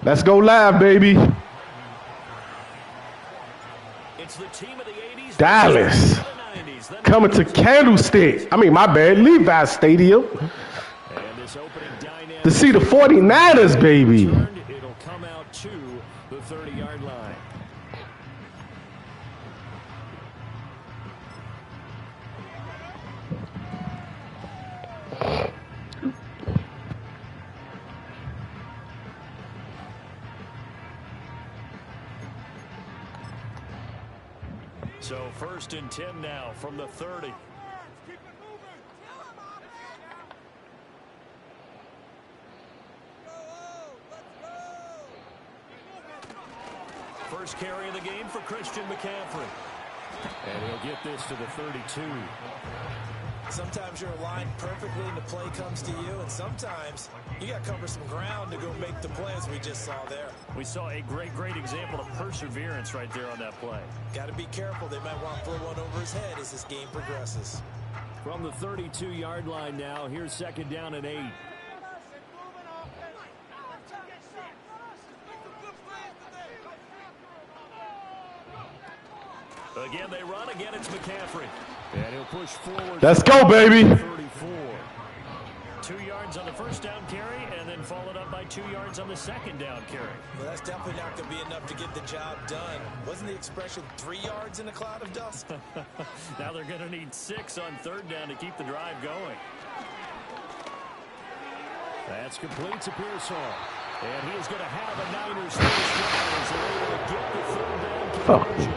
Let's go live, baby. It's the team of the 80s. Dallas coming to Candlestick. I mean, my bad, Levi Stadium. To see the 49ers, baby. It'll come out to the 30-yard line. So 1st and 10 now from the 30. First carry of the game for Christian McCaffrey. And he'll get this to the 32. Sometimes you're aligned perfectly and the play comes to you, and sometimes you got to cover some ground to go make the play, as we just saw there. We saw a great example of perseverance right there on that play. Got to be careful. They might want to throw one over his head as this game progresses. From the 32-yard line now, here's 2nd down and 8. Again, they run. Again, it's McCaffrey. And he'll push forward. Let's go, baby. 34. 2 yards on the first down carry, and then followed up by 2 yards on the second down carry. Well, that's definitely not going to be enough to get the job done. Wasn't the expression 3 yards in a cloud of dust? Now they're going to need 6 on 3rd down to keep the drive going. That's complete to Pearsall. And he is going to have a Niners first down as they're able to get the 3rd down conversion.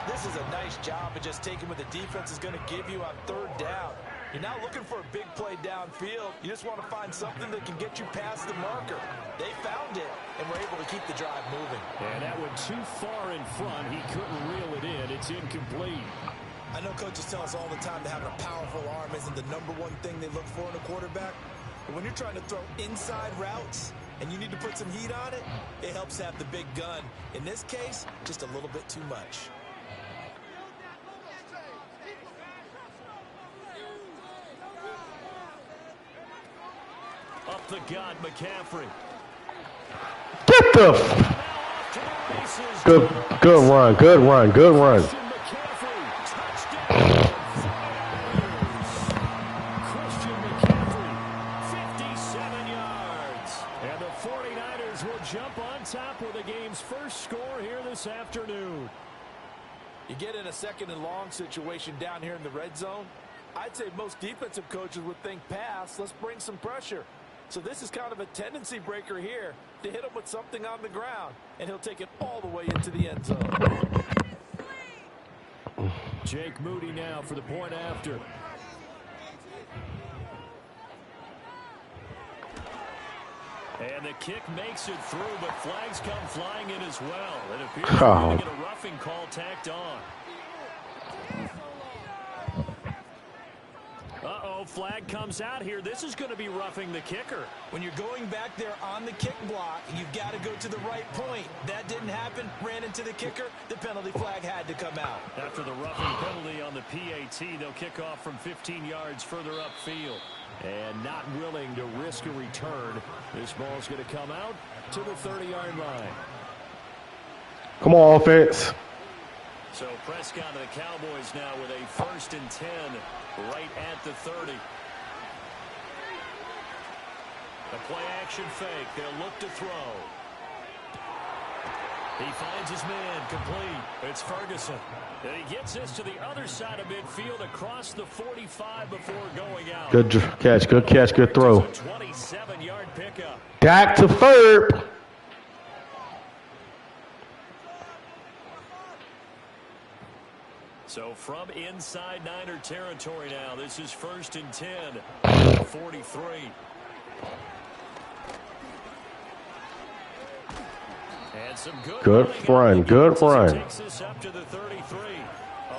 This is a nice job of just taking what the defense is going to give you on 3rd down. You're not looking for a big play downfield. You just want to find something that can get you past the marker. They found it and were able to keep the drive moving. And that went too far in front. He couldn't reel it in. It's incomplete. I know coaches tell us all the time that having a powerful arm isn't the #1 thing they look for in a quarterback. But when you're trying to throw inside routes and you need to put some heat on it, it helps have the big gun. In this case, just a little bit too much. Up the gut, McCaffrey. Get the good run, good run, good run. Christian McCaffrey, 57 yards. And the 49ers will jump on top with the game's first score here this afternoon. You get in a 2nd and long situation down here in the red zone. I'd say most defensive coaches would think pass. Let's bring some pressure. So this is kind of a tendency breaker here to hit him with something on the ground, and he'll take it all the way into the end zone. Jake Moody now for the point after. And the kick makes it through, but flags come flying in as well. It appears we're going to get a roughing call tacked on. Uh-oh, flag comes out here. This is going to be roughing the kicker. When you're going back there on the kick block, you've got to go to the right point. That didn't happen. Ran into the kicker. The penalty flag had to come out. After the roughing penalty on the PAT, they'll kick off from 15 yards further upfield. And not willing to risk a return. This ball's going to come out to the 30-yard line. Come on, offense. So Prescott and the Cowboys now with a 1st and 10 right at the 30. The play action fake. They'll look to throw. He finds his man complete. It's Ferguson. And he gets this to the other side of midfield across the 45 before going out. Good catch, good throw. 27-yard pickup. Dak to Ferb. So from inside Niner territory now, this is 1st and 10, 43. And some good run. Takes this up to the 33.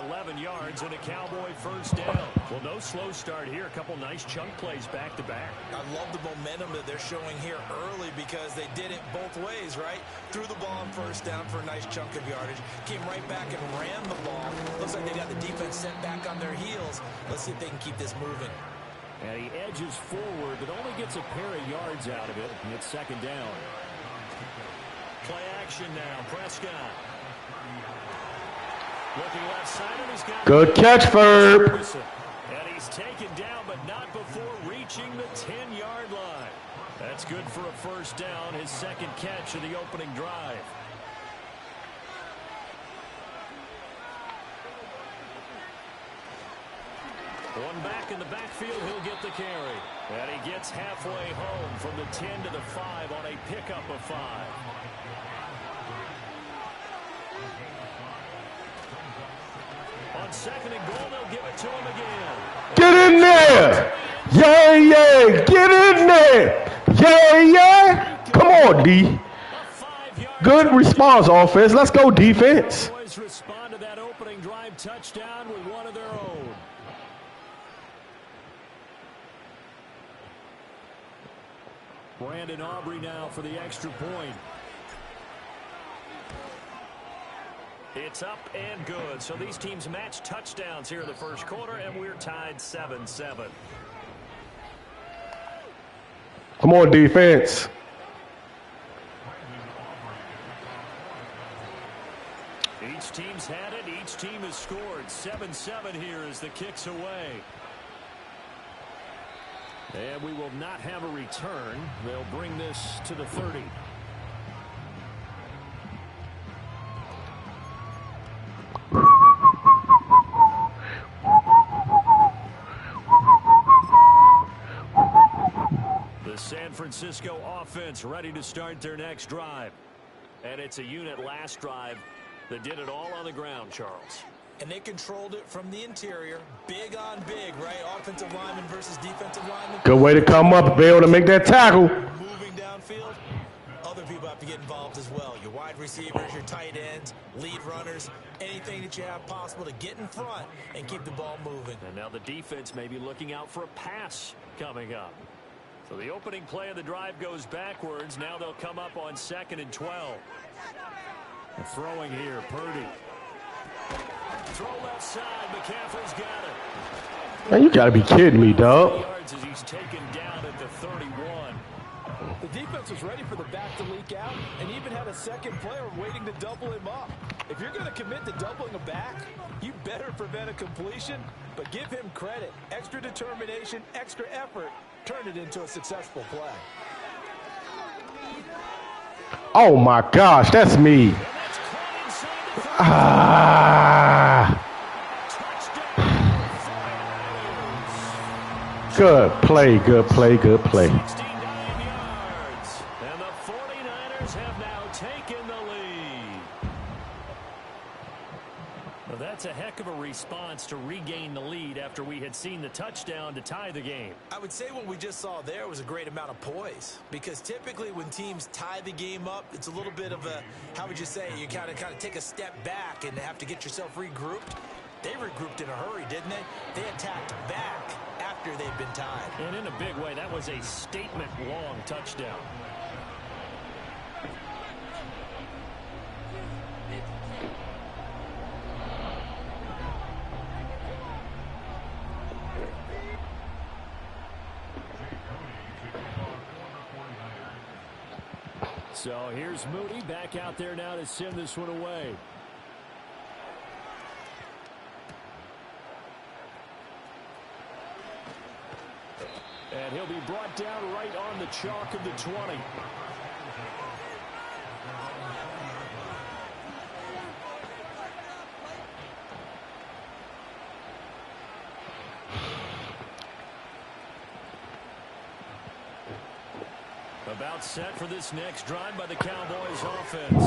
11 yards and a Cowboy first down. Well, no slow start here. A couple nice chunk plays back to back. I love the momentum that they're showing here early because they did it both ways, right? Threw the ball on first down for a nice chunk of yardage. Came right back and ran the ball. Looks like they got the defense set back on their heels. Let's see if they can keep this moving. And he edges forward, but only gets a pair of yards out of it. And it's 2nd down. action now. Prescott. Looking left side, and he's got Good catch, Ferb. And he's taken down, but not before reaching the 10-yard line. That's good for a first down, his second catch of the opening drive. One back in the backfield, he'll get the carry. And he gets halfway home from the 10 to the 5 on a pickup of 5. On second and goal, they'll give it to him again. Get in there. Yeah, yeah. Get in there. Yeah, yeah. Come on, D. Good response, offense. Let's go, defense. Cowboys respond to that opening drive touchdown with one of their own. Brandon Aubrey now for the extra point. It's up and good. So these teams match touchdowns here in the first quarter, and we're tied 7-7. Come on, defense. Each team's had it. Each team has scored. 7-7 here as the kick's away. And we will not have a return. They'll bring this to the 30. The San Francisco offense ready to start their next drive. And it's a unit last drive that did it all on the ground, Charles. And they controlled it from the interior. Big on big, right? Offensive lineman versus defensive lineman. Good way to come up and be able to make that tackle. Moving downfield, other people have to get involved as well. Your wide receivers, your tight ends, lead runners, anything that you have possible to get in front and keep the ball moving. And now the defense may be looking out for a pass coming up. So the opening play of the drive goes backwards. Now they'll come up on 2nd and 12. And throwing here, Purdy. Throw left side. McCaffrey's got it. Man, you gotta be kidding me, dog. Yards as he's taken down at the 31. The defense was ready for the back to leak out and even had a second player waiting to double him up. If you're going to commit to doubling a back, you better prevent a completion, but give him credit. Extra determination, extra effort, turned it into a successful play. Oh my gosh, that's me. Good play, good play, good play. 69 yards. And the 49ers have now taken the lead. Well, that's a heck of a response to regain the lead after we had seen the touchdown to tie the game. I would say what we just saw there was a great amount of poise, because typically when teams tie the game up, it's a little bit of a, how would you say, you kind of take a step back and have to get yourself regrouped. They regrouped in a hurry, didn't they? They attacked back after they'd been tied. And in a big way, that was a statement-long touchdown. So here's Moody back out there now to send this one away. And he'll be brought down right on the chalk of the 20. About set for this next drive by the Cowboys offense.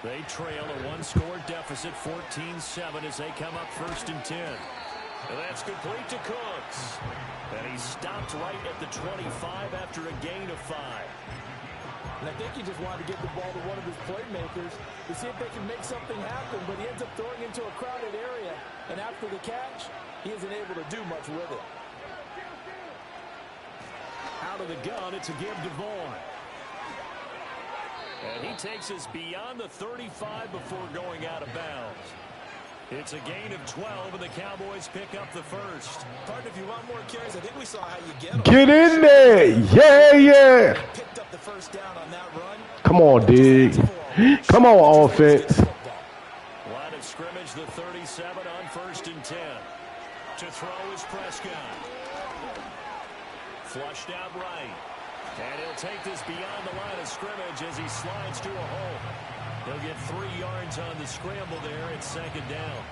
They trail a one-score deficit, 14-7, as they come up 1st and 10. And that's complete to Cooks. And he stopped right at the 25 after a gain of 5. And I think he just wanted to get the ball to one of his playmakers to see if they can make something happen, but he ends up throwing into a crowded area. And after the catch, he isn't able to do much with it. Out of the gun, it's a give to Vaughn. And he takes us beyond the 35 before going out of bounds. It's a gain of 12, and the Cowboys pick up the first. Partner, if you want more carries, I think we saw how you get them. Get in there. Yeah, yeah. Picked up the first down on that run. Come on, dig. Come on, offense. Line of scrimmage, the 37 on 1st and 10. To throw is Prescott. Flushed out right. And he'll take this beyond the line of scrimmage as he slides to a hole. He'll get 3 yards on the scramble there. It's 2nd down.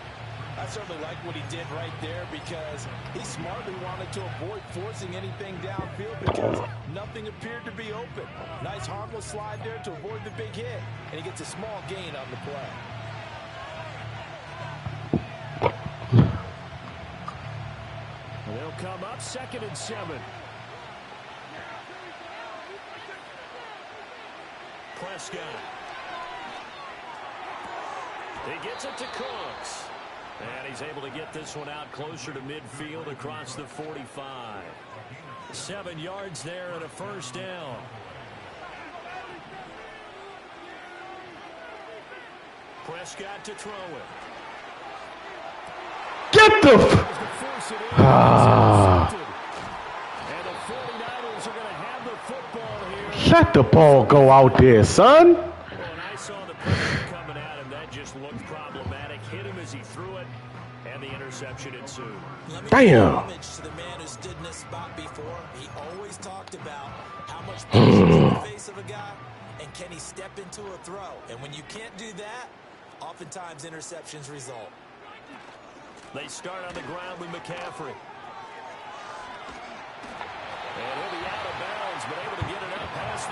I certainly like what he did right there because he smartly wanted to avoid forcing anything downfield because nothing appeared to be open. Nice harmless slide there to avoid the big hit, and he gets a small gain on the play. They'll come up 2nd and 7. Prescott. He gets it to Cooks. And he's able to get this one out closer to midfield across the 45. 7 yards there and a 1st down. Prescott to throw it. Get the... And the 49ers are going to have the football here. Let the ball go out there, son. Well, and I saw the pressure coming at him. That just looked problematic. Hit him as he threw it, and the interception ensued. Damn. Homage to the man who stood in this spot before. He always talked about how much pressure is in the face of a guy, and can he step into a throw? And when you can't do that, oftentimes interceptions result. They start on the ground with McCaffrey. And he'll be out of bounds, but able to get it up past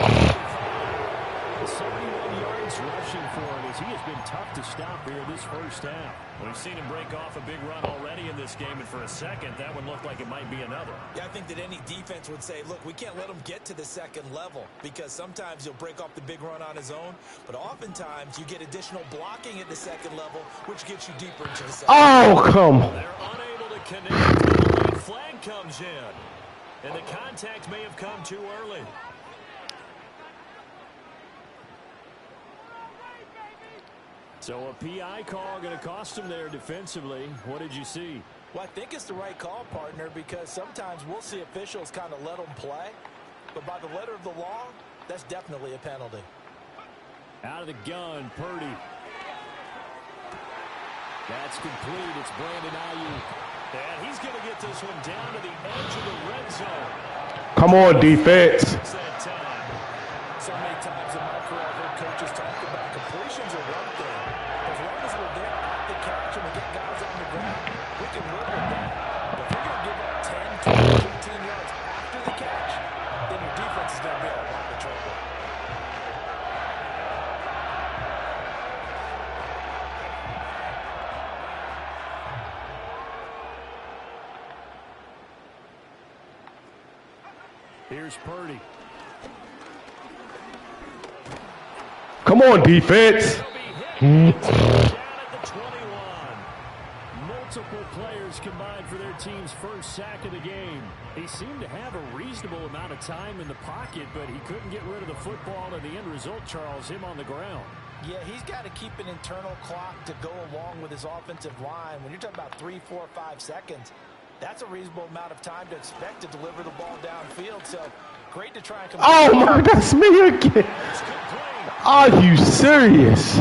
the 71 yards rushing for him as he has been tough to stop here this first half. We've seen him break off a big run already in this game, and for a second, that one looked like it might be another. Yeah, I think that any defense would say, look, we can't let him get to the 2nd level because sometimes he'll break off the big run on his own, but oftentimes you get additional blocking at the 2nd level, which gets you deeper into the 2nd. Oh, come. They're unable to connect. The white flag comes in, and the contact may have come too early. So a PI call going to cost him there defensively. What did you see? Well, I think it's the right call, partner, because sometimes we'll see officials kind of let them play. But by the letter of the law, that's definitely a penalty. Out of the gun, Purdy. That's complete. It's Brandon Ayuk. And he's going to get this one down to the edge of the red zone. Come on, defense. So many times in my career, I've heard coaches talk about completions are one thing. As long as we're there at the catch and we get guys on the ground, we can live with that. But if you're going to give up 10, 12, 15 yards after the catch, then your defense is going to be in a lot of trouble. Here's Purdy. Come on, defense. Down at the 21. Multiple players combined for their team's first sack of the game. He seemed to have a reasonable amount of time in the pocket, but he couldn't get rid of the football, and the end result, Charles, him on the ground. Yeah, he's got to keep an internal clock to go along with his offensive line. When you're talking about 3, 4, 5 seconds, that's a reasonable amount of time to expect to deliver the ball downfield. So great to try and complete. Oh, my, that's me again. Are you serious?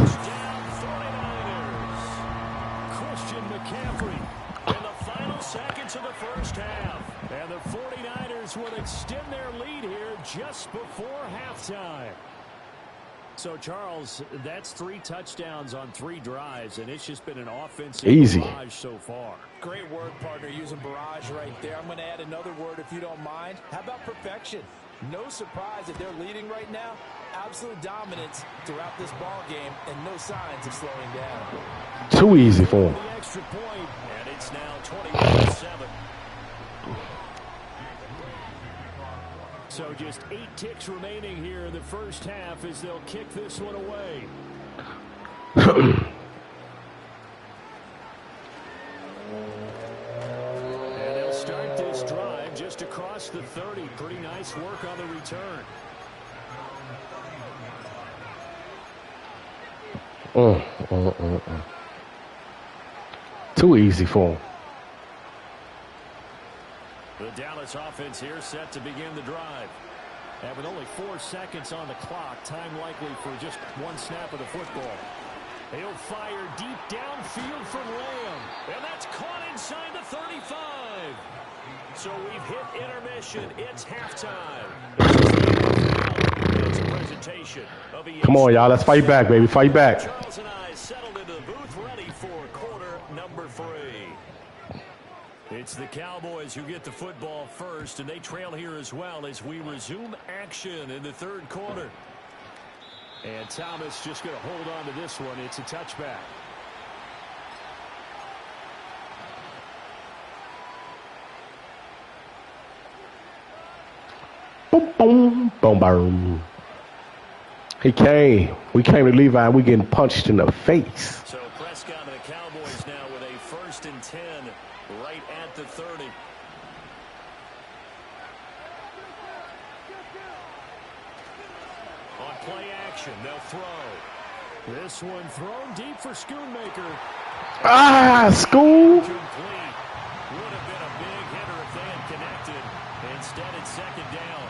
Christian McCaffrey in the final seconds of the first half. And the 49ers will extend their lead here just before halftime. So, Charles, that's 3 touchdowns on 3 drives, and it's just been an offensive barrage so far. Great word, partner, using barrage right there. I'm going to add another word if you don't mind. How about perfection? No surprise that they're leading right now. Absolute dominance throughout this ball game and no signs of slowing down. Too easy for him. The extra point, and it's now 21-7. So just 8 ticks remaining here in the first half as they'll kick this one away. And they'll start this drive just across the 30. Pretty nice work on the return. Too easy for him. The Dallas offense here set to begin the drive. And with only 4 seconds on the clock, time likely for just one snap of the football. He'll fire deep downfield from Lamb. And that's caught inside the 35. So we've hit intermission. It's halftime. It's a presentation of Come on, y'all. Let's fight back, baby. Fight back. Charles and I settled into the booth, ready for quarter number 3. It's the Cowboys who get the football first, and they trail here as well as we resume action in the third quarter. And Thomas just going to hold on to this one. It's a touchback. Boom, boom, boom, boom. He came. We came to Levi, and we getting punched in the face. So Prescott and the Cowboys now with a 1st and 10 right at the 30. On play action, they'll throw. This one thrown deep for Schoonmaker. Ah, school. Complete. Would have been a big hitter if they had connected. Instead, it's 2nd down.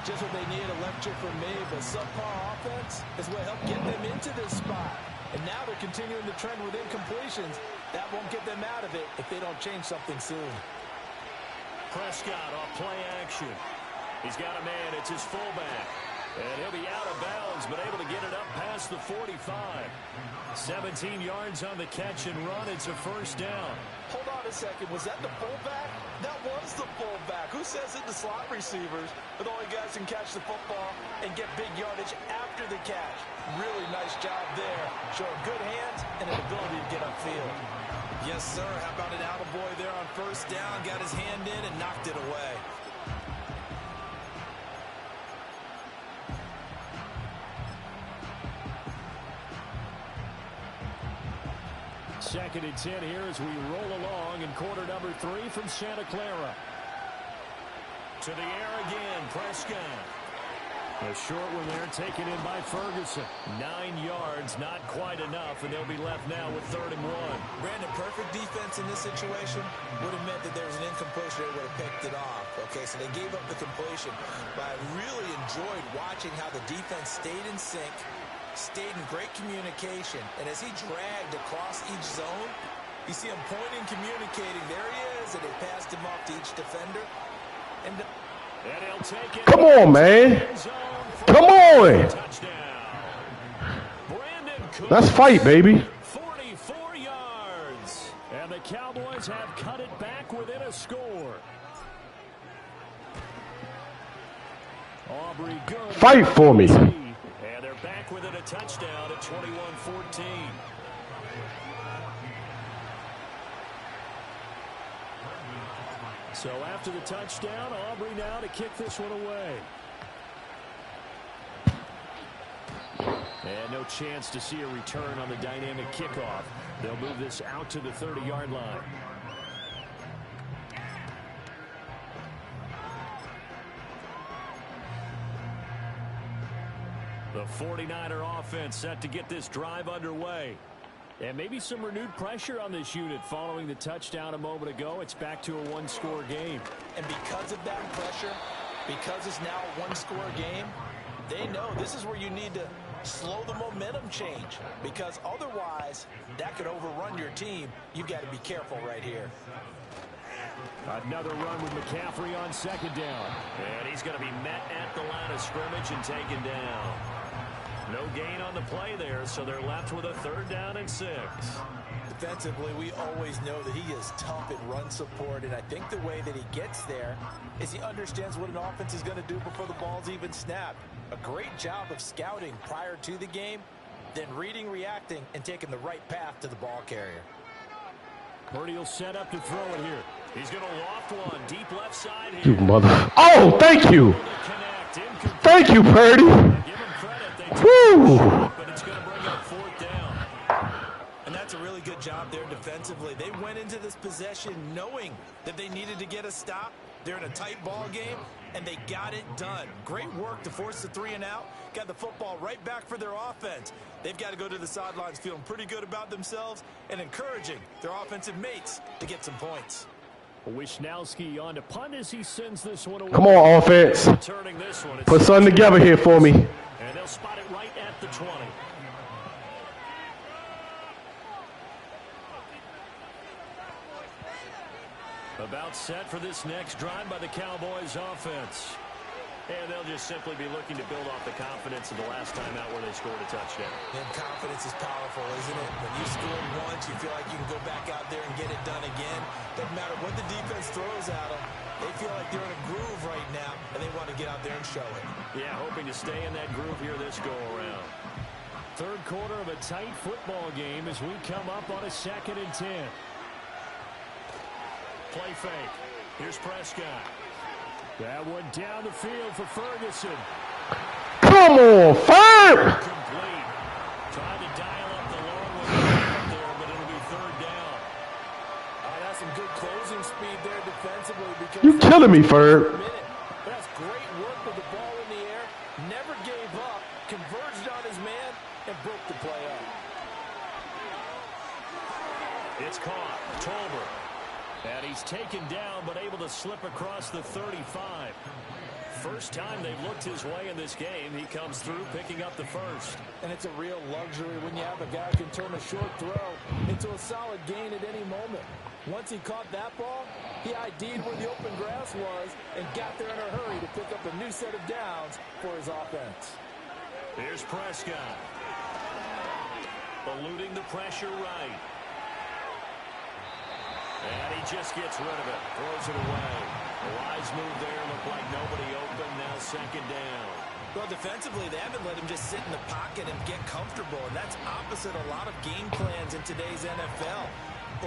Just what they need, a lecture from me, but subpar offense is what helped get them into this spot. And now they're continuing the trend with incompletions. That won't get them out of it if they don't change something soon. Prescott off play action. He's got a man. It's his fullback. And he'll be out of bounds, but able to get it up past the 45. 17 yards on the catch and run. It's a 1st down. Hold on a second. Was that the fullback? That was the fullback. Who says it? The slot receivers are the only guys who can catch the football and get big yardage after the catch. Really nice job there. Showing good hands and an ability to get upfield. Yes, sir. How about an attaboy there on 1st down? Got his hand in and knocked it away. Second and 10 here as we roll along in quarter number 3 from Santa Clara. To the air again, Prescott. A short one there taken in by Ferguson. 9 yards, not quite enough, and they'll be left now with 3rd and 1. Brandon, perfect defense in this situation would have meant that there was an incompletion. They would have picked it off. Okay, so they gave up the completion. But I really enjoyed watching how the defense stayed in sync, stayed in great communication, and as he dragged across each zone, you see him pointing, communicating. There he is, and they passed him off to each defender. And he'll take it. Come on, man. Come on. Let's fight, baby. 44 yards. And the Cowboys have cut it back within a score. Aubrey good. Fight for me. And they're back within a touchdown at 21-14. So after the touchdown, Aubrey now to kick this one away. And no chance to see a return on the dynamic kickoff. They'll move this out to the 30-yard line. The 49er offense set to get this drive underway. And maybe some renewed pressure on this unit following the touchdown a moment ago. It's back to a one-score game. And because of that pressure, because it's now a one-score game, they know this is where you need to slow the momentum change. Because otherwise, that could overrun your team. You've got to be careful right here. Another run with McCaffrey on 2nd down. And he's going to be met at the line of scrimmage and taken down. No gain on the play there, so they're left with a 3rd down and 6. Defensively, we always know that he is tough in run support, and I think the way that he gets there is he understands what an offense is going to do before the ball's even snapped. A great job of scouting prior to the game, then reading, reacting, and taking the right path to the ball carrier. Purdy will set up to throw it here. He's going to loft one deep left side here. You mother. Oh, thank you. Thank you, Purdy. Woo. But it's going to bring up 4th down. And that's a really good job there defensively. They went into this possession knowing that they needed to get a stop. They're in a tight ball game, and they got it done. Great work to force the 3 and out. Got the football right back for their offense. They've got to go to the sidelines feeling pretty good about themselves and encouraging their offensive mates to get some points. Wisnowski on to punt as he sends this one away. Come on, offense. Returning this one, Put something together here for me. and they'll spot it right at the 20. About set for this next drive by the Cowboys offense. And they'll just simply be looking to build off the confidence of the last time out where they scored a touchdown. And confidence is powerful, isn't it? When you score once, you feel like you can go back out there and get it done again. Doesn't matter what the defense throws at them. They feel like they're in a groove right now, and they want to get out there and show it. Yeah, hoping to stay in that groove here this go-around. Third quarter of a tight football game as we come up on a 2nd and 10. Play fake. Here's Prescott. That one down the field for Ferguson. Come on, Ferg! Complete. Trying to dial up the long one up there, but it'll be 3rd down. That's some good closing speed there defensively. Because You killing me, Ferg. That's great work with the ball in the air. Never gave up. Converged on his man and broke the play up. It's caught. Tolbert. And he's taken down, but able to slip across the 35. First time they've looked his way in this game. He comes through, picking up the first. And it's a real luxury when you have a guy who can turn a short throw into a solid gain at any moment. Once he caught that ball, he ID'd where the open grass was and got there in a hurry to pick up a new set of downs for his offense. Here's Prescott. Eluding the pressure right. And he just gets rid of it. Throws it away. A wise move there. Looked like nobody open. Now 2nd down. Well, defensively, they haven't let him just sit in the pocket and get comfortable, and that's opposite a lot of game plans in today's NFL.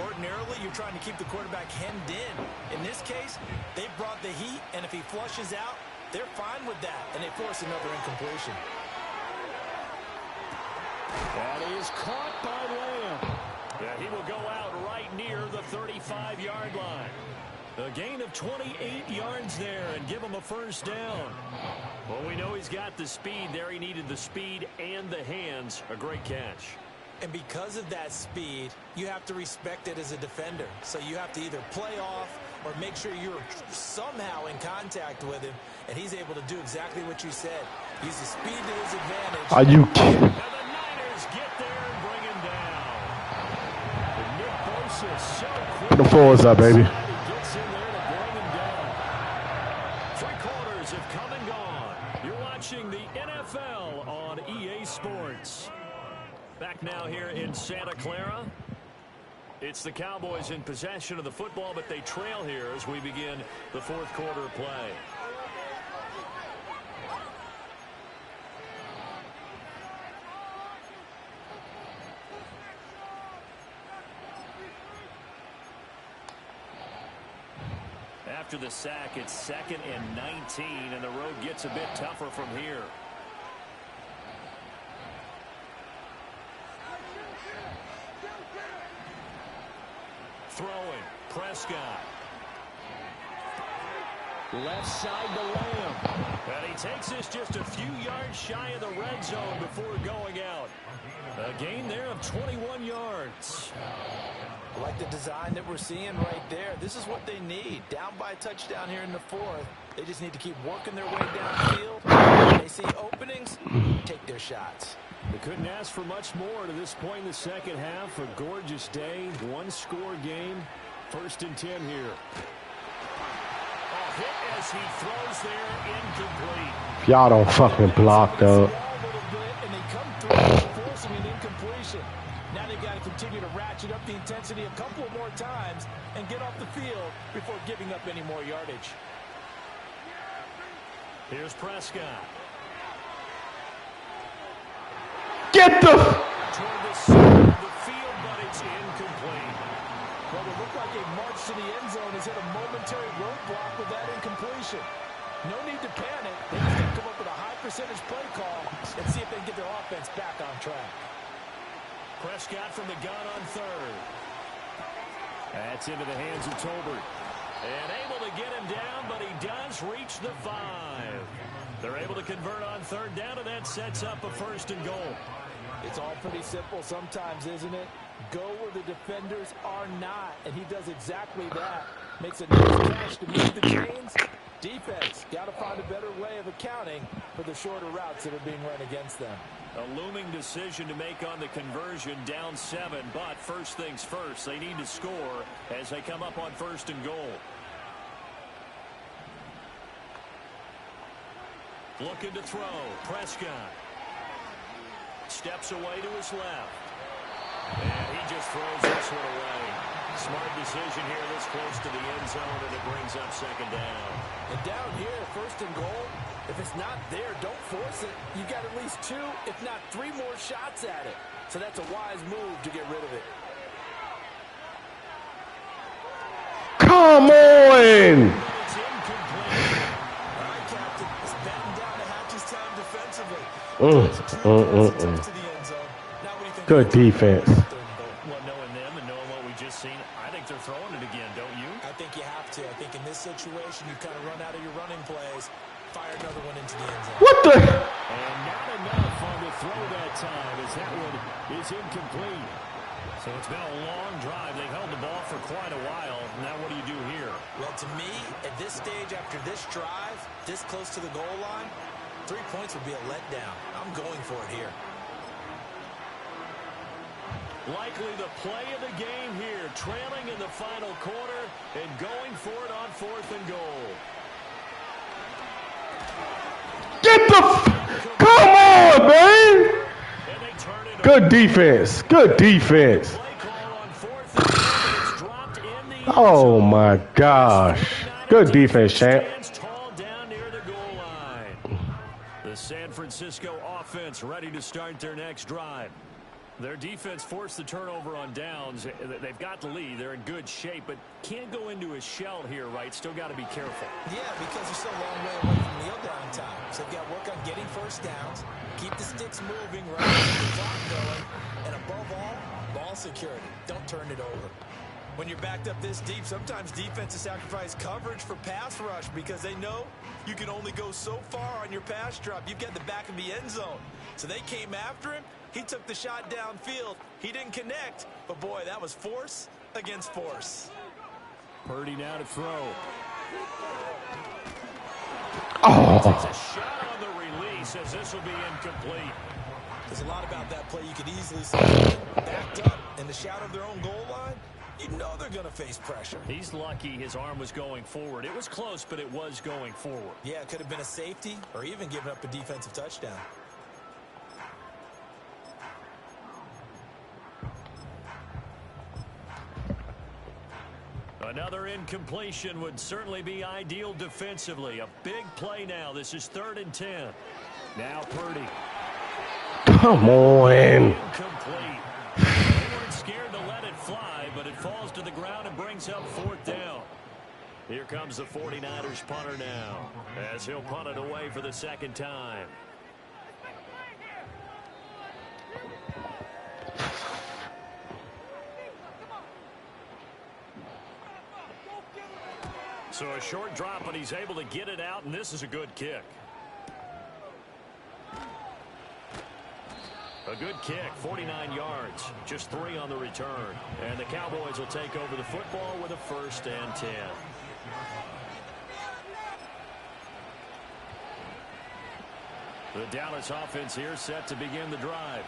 Ordinarily, you're trying to keep the quarterback hemmed in. In this case, they brought the heat, and if he flushes out, they're fine with that, and they force another incompletion. That is caught by Lamb. Yeah, he will go out right near the 35-yard line. A gain of 28 yards there and give him a 1st down. Well, we know he's got the speed there. He needed the speed and the hands. A great catch. And because of that speed, you have to respect it as a defender. So you have to either play off or make sure you're somehow in contact with him, and he's able to do exactly what you said. Use the speed to his advantage. Are you kidding? And the Niners get there and bring him down. And Nick Bosa is so quick. Put the fours up, baby. He gets in there to bring him down. 3 quarters have come and gone. You're watching the NFL on EA Sports. Back now here in Santa Clara. It's the Cowboys in possession of the football, but they trail here as we begin the 4th quarter of play. After the sack, it's 2nd and 19, and the road gets a bit tougher from here. Throwing, Prescott. Left side to Lamb. And he takes this just a few yards shy of the red zone before going out. A gain there of 21 yards. I like the design that we're seeing right there. This is what they need. Down by a touchdown here in the 4th. They just need to keep working their way downfield. When they see openings, take their shots. They couldn't ask for much more to this point in the second half. A gorgeous day, 1-score game. 1st and 10 here. A hit as he throws there, incomplete. Y'all don't fucking block, though. And they come through forcing an incompletion. Now they've got to continue to ratchet up the intensity a couple of more times and get off the field before giving up any more yardage. Here's Prescott. Get the... Toward the center of the field, but it's incomplete. Well, it looked like a march to the end zone has hit a momentary roadblock with that incompletion. No need to panic. They just got to come up with a high percentage play call and see if they can get their offense back on track. Prescott from the gun on 3rd. That's into the hands of Tolbert. And able to get him down, but he does reach the 5. They're able to convert on 3rd down, and that sets up a 1st and goal. It's all pretty simple sometimes, isn't it? Go where the defenders are not, and he does exactly that. Makes a nice catch to move the chains. Defense got to find a better way of accounting for the shorter routes that are being run against them. A looming decision to make on the conversion, down 7, but first things first, they need to score as they come up on 1st and goal. Looking to throw, Prescott. Steps away to his left. And he just throws this one away. Smart decision here this close to the end zone, and it brings up 2nd down. And down here, 1st and goal, if it's not there, don't force it. You've got at least 2, if not 3 more shots at it. So that's a wise move to get rid of it. Come on! It's incomplete. All right, Captain. It's batting down to Hatch's time defensively. To the end zone. Now what do you think? Good defense. Well, knowing them and knowing what we just seen, I think they're throwing it again, don't you? I think you have to. I think in this situation, you kind of run out of your running plays, fire another one into the end zone. What the? And not enough on the throw that time as that one is incomplete. So it's been a long drive. They've held the ball for quite a while. Now what do you do here? Well, to me, at this stage, after this drive, this close to the goal line, 3 points would be a letdown. I'm going for it here. Likely the play of the game here, trailing in the final quarter and going for it on 4th and goal. Get the come on, man! And they turn it Good defense. Good defense. Play call on 4th and goal. It's dropped in the end Oh zone. my gosh. Good defense, champ. Stands tall down near the goal line. The San Francisco offense ready to start their next drive. Their defense forced the turnover on downs. They've got the lead. They're in good shape, but can't go into a shell here, right? Still got to be careful. Yeah, because you're still a long way away from kneel down time. So you've got to work on getting first downs, keep the sticks moving, right, keep the clock going, and above all, ball security. Don't turn it over. When you're backed up this deep, sometimes defenses sacrifice coverage for pass rush because they know you can only go so far on your pass drop. You've got the back of the end zone. So they came after him. He took the shot downfield. He didn't connect, but boy, that was force against force. Purdy now to throw. Oh, Takes a shot on the release as this will be incomplete. There's a lot about that play you could easily see. Backed up in the shadow of their own goal line, you know they're going to face pressure. He's lucky his arm was going forward. It was close, but it was going forward. Yeah, it could have been a safety or even given up a defensive touchdown. Another incompletion would certainly be ideal defensively. A big play now. This is 3rd and 10. Now Purdy. come on. Incomplete. They weren't scared to let it fly, but it falls to the ground and brings up 4th down. Here comes the 49ers punter now, as he'll punt it away for the 2nd time. So a short drop, but he's able to get it out, and this is a good kick. A good kick, 49 yards, just 3 on the return. And the Cowboys will take over the football with a 1st and 10. The Dallas offense here set to begin the drive.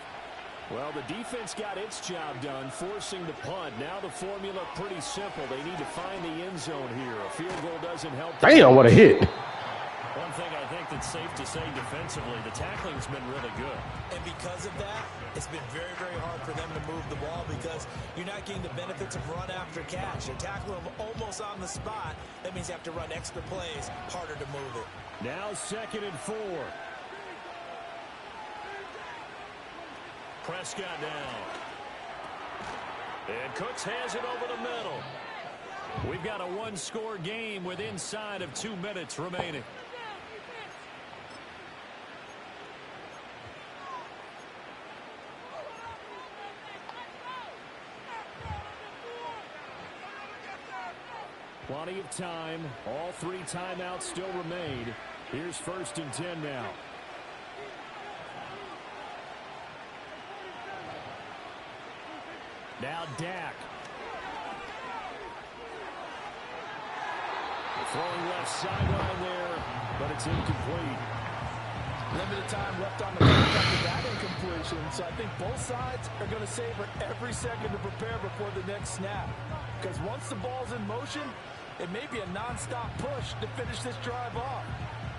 Well, the defense got its job done, forcing the punt. Now the formula pretty simple. They need to find the end zone here. A field goal doesn't help. Damn, what a hit. One thing I think that's safe to say defensively, the tackling's been really good. And because of that, it's been very, very hard for them to move the ball because you're not getting the benefits of run after catch. You're tackling them almost on the spot. That means you have to run extra plays, harder to move it. Now 2nd and 4. Prescott down. And Cooks has it over the middle. We've got a one-score game with inside of 2 minutes remaining. Plenty of time. All 3 timeouts still remain. Here's 1st and 10 now. Now Dak. Throwing left sideline there, but it's incomplete. Limited time left on the clock after that incompletion, so I think both sides are going to savor every second to prepare before the next snap. Because once the ball's in motion, it may be a non-stop push to finish this drive off.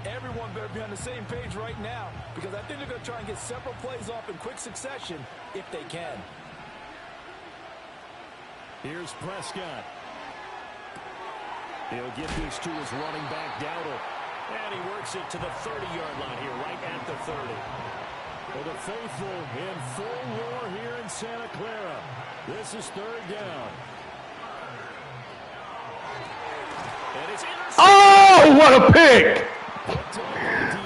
Everyone better be on the same page right now, because I think they're going to try and get several plays off in quick succession if they can. Here's Prescott. He'll get this to his running back, Dowdle. And he works it to the 30-yard line here, right at the 30. For the faithful in full roar here in Santa Clara. This is third down. And it's intercepted. Oh, what a pick!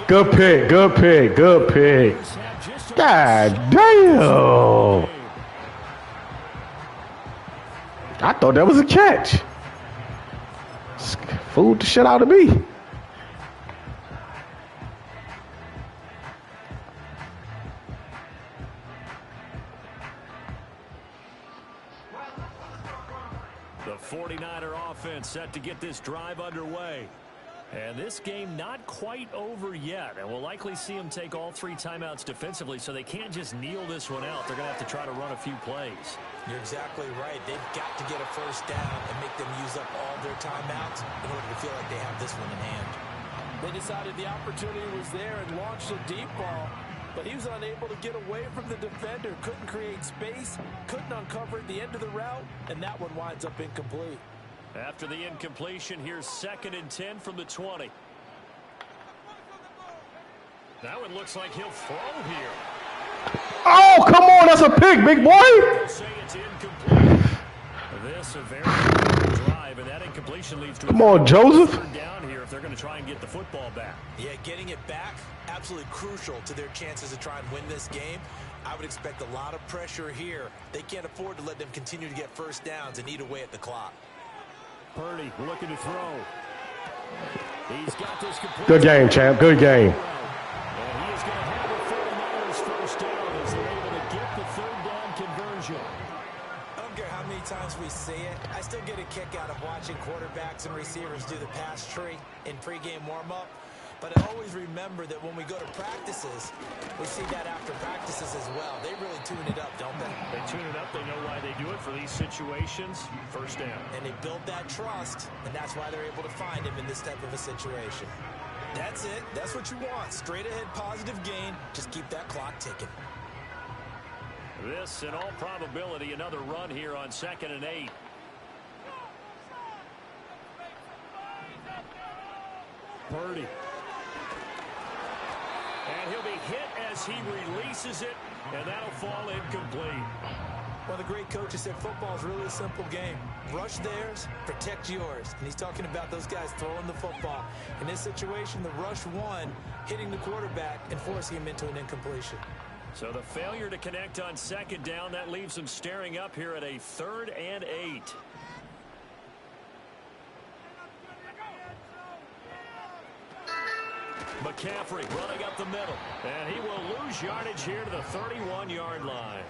Good pick, good pick, good pick. God damn. I thought that was a catch. Fooled the shit out of me. The 49er offense set to get this drive underway. And this game not quite over yet. And we'll likely see them take all 3 timeouts defensively, so they can't just kneel this one out. They're going to have to try to run a few plays. You're exactly right. They've got to get a first down and make them use up all their timeouts in order to feel like they have this one in hand. They decided the opportunity was there and launched a deep ball, but he was unable to get away from the defender, couldn't create space, couldn't uncover at the end of the route, and that one winds up incomplete. After the incompletion, here's 2nd and 10 from the 20. That one looks like he'll throw here. Oh, come on, that's a pick, big boy. They'll say it's incomplete. This a very good drive, and that incompletion leads to Come on, Joseph. third down here if they're going to try and get the football back. Yeah, getting it back, absolutely crucial to their chances to try and win this game. I would expect a lot of pressure here. They can't afford to let them continue to get first downs and eat away at the clock. Purdy looking to throw. He's got this complete. Good game, champ. Good game. And he is going to have the 49ers first down as they're able to get the third down conversion. I don't care how many times we see it. I still get a kick out of watching quarterbacks and receivers do the pass tree in pregame warm-up. But I always remember that when we go to practices, we see that after practices as well. They really tune it up, don't they? They tune it up. They know why they do it for these situations. First down. And they build that trust, and that's why they're able to find him in this type of a situation. That's it. That's what you want. Straight ahead positive gain. Just keep that clock ticking. This, in all probability, another run here on 2nd and 8. Purdy. And he'll be hit as he releases it, and that'll fall incomplete. Well, the great coach said football is really a simple game. Rush theirs, protect yours. And he's talking about those guys throwing the football. In this situation, the rush one, hitting the quarterback and forcing him into an incompletion. So the failure to connect on 2nd down, that leaves them staring up here at a 3rd and 8. McCaffrey running up the middle, and he will lose yardage here to the 31-yard line.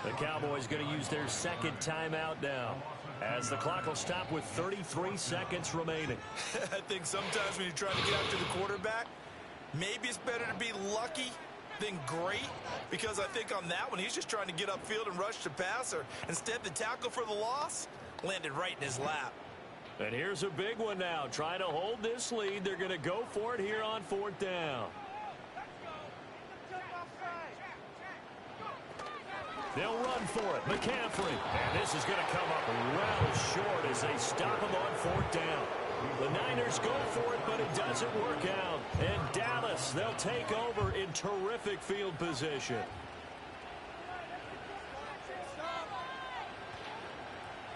The Cowboys going to use their 2nd timeout now, as the clock will stop with 33 seconds remaining. I think sometimes when you're trying to get after the quarterback, maybe it's better to be lucky than great, because I think on that one, he's just trying to get upfield and rush the passer. Instead, the tackle for the loss landed right in his lap. And here's a big one now. Trying to hold this lead. They're going to go for it here on 4th down. They'll run for it. McCaffrey. And this is going to come up well short as they stop him on 4th down. The Niners go for it, but it doesn't work out. And Dallas, they'll take over in terrific field position.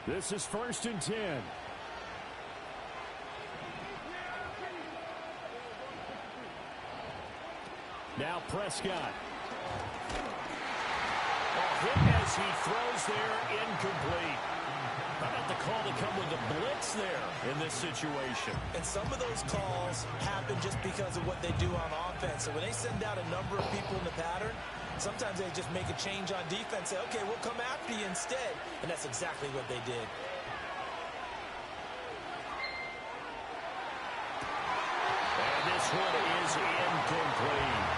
This is 1st and 10. Now Prescott. Hit as he throws there, incomplete. How about the call to come with the blitz there in this situation? And some of those calls happen just because of what they do on offense. So when they send out a number of people in the pattern, sometimes they just make a change on defense, say, okay, we'll come after you instead. And that's exactly what they did. incomplete.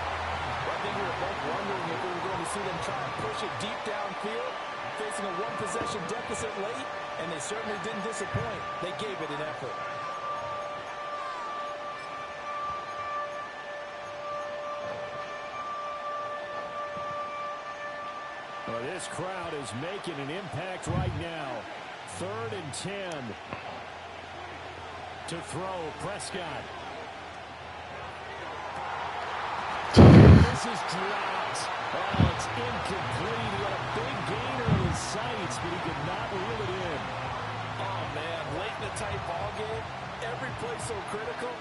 I think we were both wondering if we were going to see them try and push it deep downfield, facing a one-possession deficit late, and they certainly didn't disappoint. They gave it an effort. Well, this crowd is making an impact right now. 3rd and 10. To throw, Prescott. This is dropped. Oh, it's incomplete. He had a big gainer in his sights, but he could not reel it in. Oh, man, late in a tight ball game, every play so critical.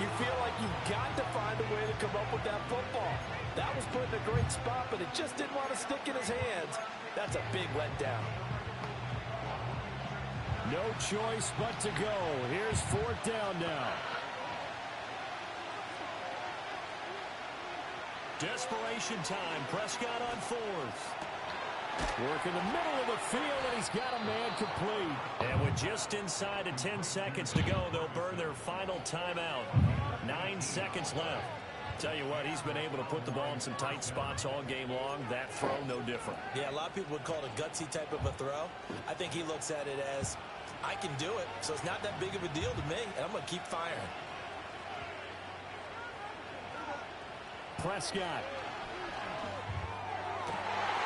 You feel like you've got to find a way to come up with that football. That was put in a great spot, but it just didn't want to stick in his hands. That's a big letdown. No choice but to go. Here's 4th down now. Desperation time. Prescott on 4th. Work in the middle of the field, and he's got a man complete. And with just inside of 10 seconds to go, they'll burn their final timeout. 9 seconds left. Tell you what, he's been able to put the ball in some tight spots all game long. That throw, no different. Yeah, a lot of people would call it a gutsy type of a throw. I think he looks at it as, I can do it, so it's not that big of a deal to me, and I'm going to keep firing. Prescott.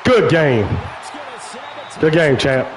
Good game. Good game, champ.